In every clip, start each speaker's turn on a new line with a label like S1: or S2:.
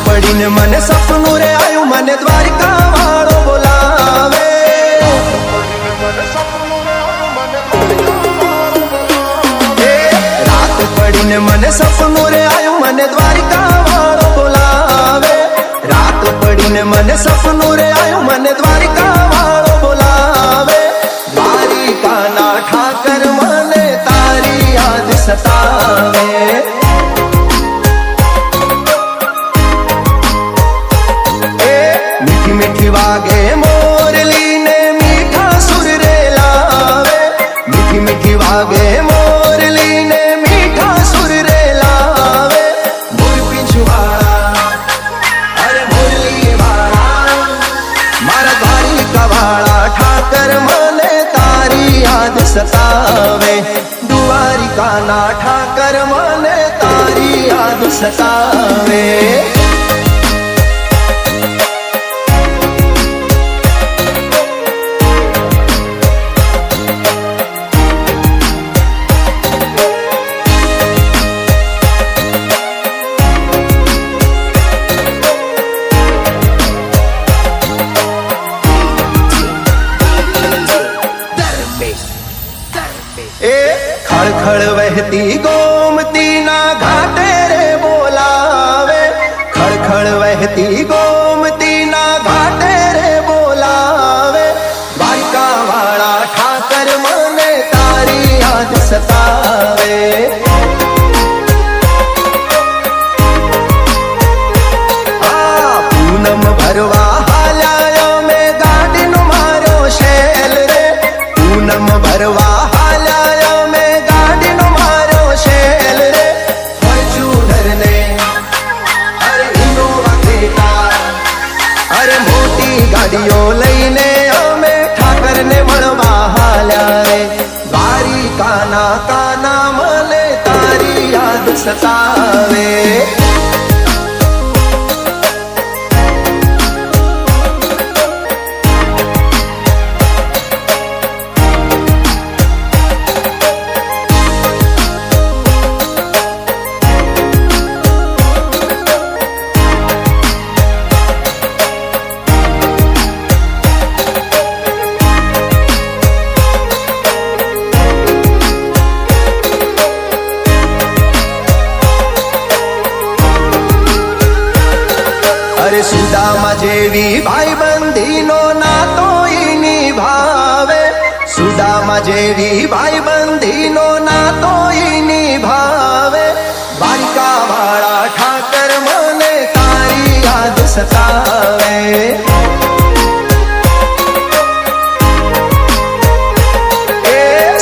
S1: પડીને મને સપનું રે આયું, મને દ્વારકા વાળો બોલાવે. રાત પડીને મને સપનું રે આયું, મને દ્વારકા વાળો બોલાવે. રાત પડીને મને સપનું રે આયું, મને દ્વારકા વાળો બોલાવે. દ્વારિકાના ઠાકર મને તારી યાદ સતાવે. મીઠી મીઠી વાગે મોરલી ને મીઠા સુર રે લાવે. મીઠી મીઠી વાગે મોરલી ને મીઠા સુર રે લાવે. મોર પીંછવાળા અરે મોરલી વાળા, મારા દ્વારિકા વાળા ઠાકર મને તારી યાદ સતાવે. દ્વારિકાના ઠાકર મને તારી યાદ સતાવે. ખળખળ વહેતી ગોમતી ના ઘાટે રે બોલાવે. ખળખળ વહેતી ગોમતી ના ઘાટે રે બોલાવે. દ્વારકા વાળા ઠાકર મને તારી યાદ સતાવે. પૂનમ ભરવા હાલ્યા મેં ગાડીનો માર્યો શેલ રે. પૂનમ ભરવા ગાડીઓ લઈને અમે ઠાકરને મળવા હાલ્યા રે. દ્વારિકાના કાના મને તારી યાદ સતાવે. સુદામા જેવી ભાઈબંધીનો નાતો ઈ નિભાવે. સુદામા જેવી ભાઈબંધીનો નાતો ઈ નિભાવે. દ્વારકા વાળા ઠાકર મને તારી યાદ સતાવે.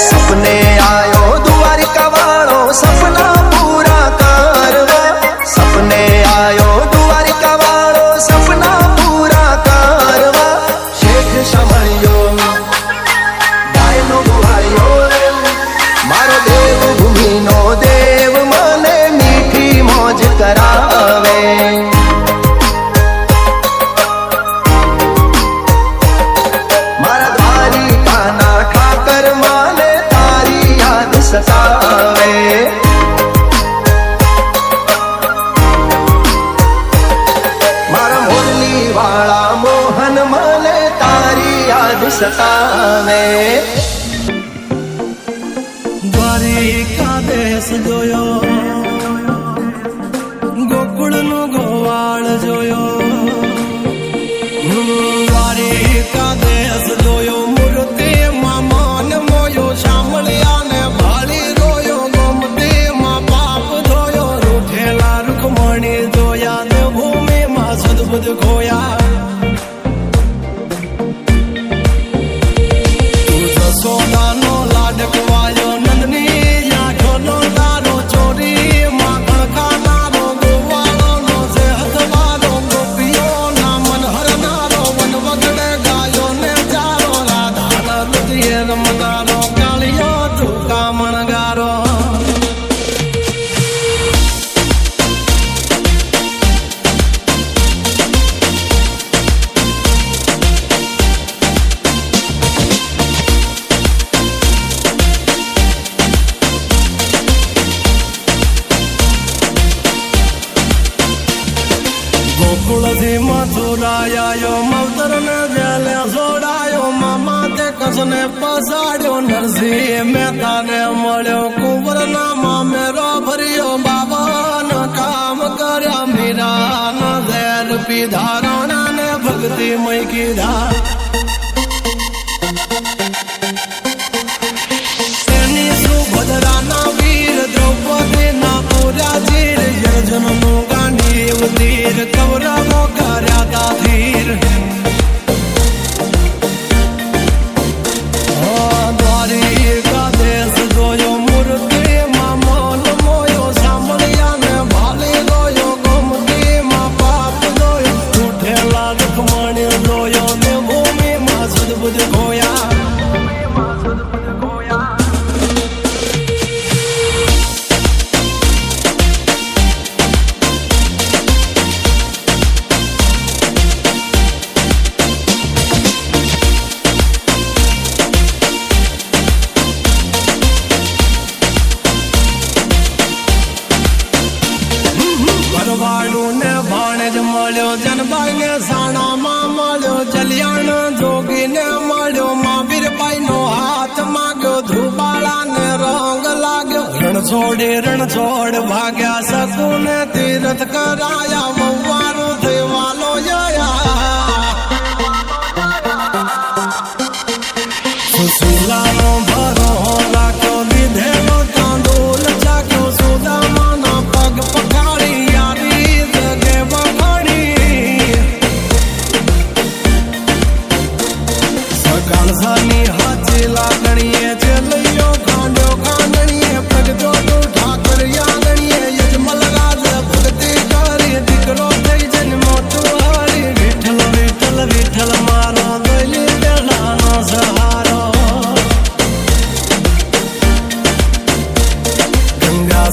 S1: સપને આયો દ્વારકા વાળો સપના પૂરા કરવા. સપને આયો દ્વારકા વાળો સપના પૂરા કરવા. શેઠ સમળ્યો ગાયનો ગુહાયો, મારો દેવ ભૂમિનો દેવ મને મીઠી મોજ કરાવે. મારા દ્વારિકાના ઠાકર મને તારી યાદ સતાવે. વાળા મોહન મને તારી યાદ સતાવે.
S2: દ્વારિકા દેશ જોયો, ગોકુળનો ગોવાળ જોયો. દ્વારિકા દેશ જોયો, મૂર્તિમાં મન મોયો. શામળિયા ને ભાળી જોયો, ગોમતીમાં પાપ જોયો. રૂઠેલા રૂખમણી જોયા, દેવભૂમિમાં સદબુદ ખોયા. ગોકુળથી મથુરાયો મવતર ને જેલે છોડાયો મામા તે કસને પસાડ્યો નરસિંહ મહેતા ને મળ્યો કુંવર ના મામેરો ભર્યો બાબાનો કામ કર્યા મીરા ના ઝેર પીધા રાણા ને ભક્તિ મય કીધા તેની સુભદ્રાના વીર દ્રૌપદી ના પૂરા જીર યજનનું ગાંડી ઉદીર કૌરવો કર્યા દાધીર દ્વારિકા દેશ જોયો મૂર્તિમાં મોન મોયો સાંભળ્યા ને ભાલી જોયો ગોમતીમાં પાપ જોયો ઉઠેલા રૂકમણી જોયો ને ભૂમિમાં સદબુદ્ધ ખોયા ભરવાડું ને ભાણેજ મળ્યો જનબાઈ ને સાણામાં મળ્યો જલિયાણ જોગી ને મળ્યો મહાવીરબાઈ નો હાથ માગ્યો ધ્રુબાળા ને રંગ લાગ્યો રણ છોડ ભાગ્યા શકુને તીર્થ કરાયા વવારું થઈ વાલો સુશીલાનો ભરો રાખ્યો લીધેલો તાંડોલ ચાખ્યો સુદામાના પગ પખાડી યારી જગે વખાડી સકાળસાની હાચી લાગણીએ ચેલૈયો ખાંડ્યો ખાંડણીએ પ્રગટો ઠાકર યાદણીએ યજમલ રાજ ભક્તિ કરી દીકરો થઈ જન મોટું હારી વિઠ્ઠલ વિઠ્ઠલ વિઠ્ઠલ મારો દલી બેલાનો સહારો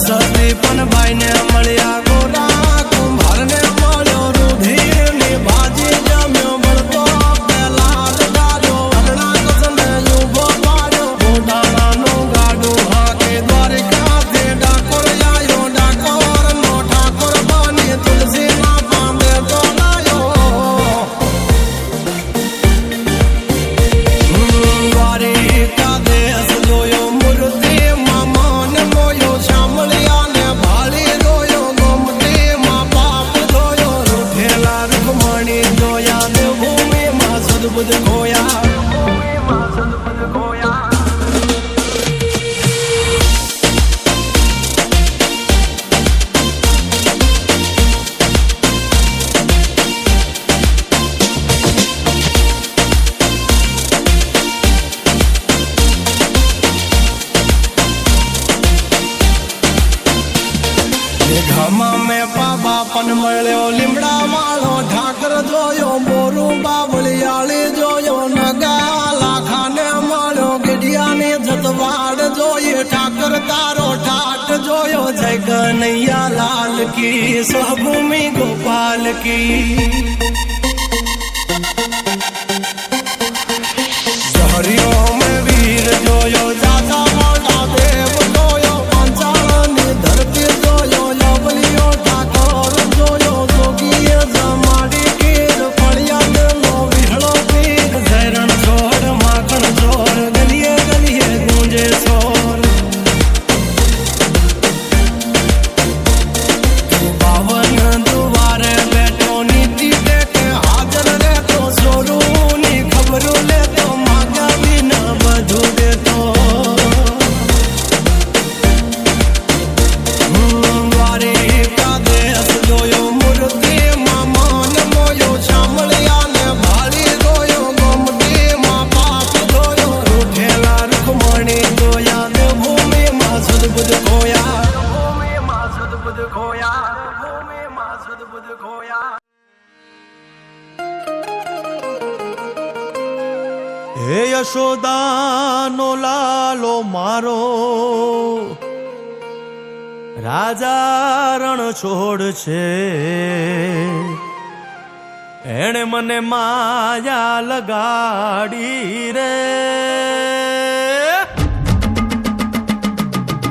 S2: સતી પણ ભાઈ ને મળ્યા ગોરા કુંભાર ને મળ્યો રૂધીર ની ભાજી જમ્યો બળતો પેલા દાડ્યો અરણા કસને ઉભો પાડ્યો ગોડાણાનું ગાડું હાકે દ્વારિકા તે ડાકોર આયો ડાકોર નો ઠાકોર બની તુલસી ના પાંદે તોલાયો દ્વારિકા દેશ જોયો મૂર્તિ મામન મોયો સાંભળ્યા ને ભાળી જોયો ગોમતીમાં પાપ જોયો રૂઠેલા રૂકમણી જોયા ને ભૂમિમાં સદબુદ્ધ ખોયા ઘામાં મેં પાપા પણ મળ્યો લીમડા વાળો ઠાકર જોયો બોરું બાબળિયાળી જોયો નગા લાખાને મળ્યો ગઢિયાની જતવાડ જોઈએ ઠાકર તારો ઠાઠ જોયો જય કનૈયા લાલ કી સ્વભૂમિ ગોપાલ કી હરિયો મેં વીર જોયો જાતા મોટા દેવ જોયો પાંચાળની ધરતી જોયો લવલીઓ ઠાકોર જોયો જોગીએ જમાડી કીર ફળિયાદનો વિહળો પીર ઝરણ છોડ માખણ છોડ ગલીએ ગલીએ ગુંજે છોડ બાવન દુવારે બેઠો નીતિ ટેકે હાજર રહેતો સોરૂની ખબરો લેતો માગ્યા વિના બધું દેતો દ્વારિકા દેશ જોયો મૂર્તિમાં મન મોયો સાંભળ્યા ને ભાળી જોયો ગોમતીમાં પાપ જોયો રૂઠેલા રૂકમણી જોયા ને ભૂમિમાં સદબુદ્ધ ખોયા ભૂમિમાં સદબુદ્ધ ખોયા ભૂમિમાં સદબુદ્ધ ખોયા
S3: હે યશોદાનો લાલો મારો રાજા રણ છોડ છે એણે મને માયા લગાડી રે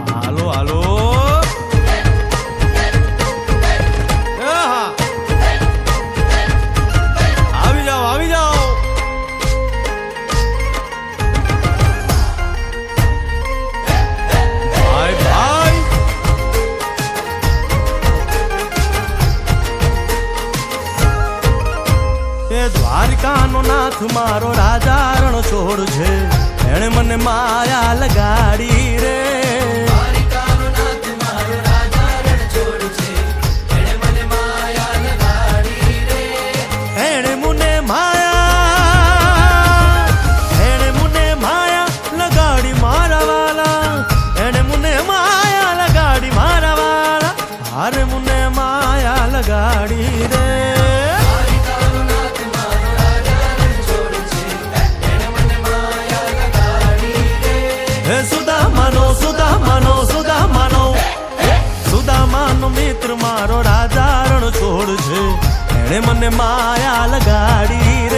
S3: હાલો હાલો નાથ મારો રાજા રણ છોડ છે એણે મને માયા લગાડી રે એણે મુને માયા લગાડી મારા વાલા એણે મુને માયા લગાડી મારા વાલા હારે મુને માયા લગાડી રે હે સુદામાનો મિત્ર મારો રાજા રણ છોડ છે એણે મને માયા લગાડી રે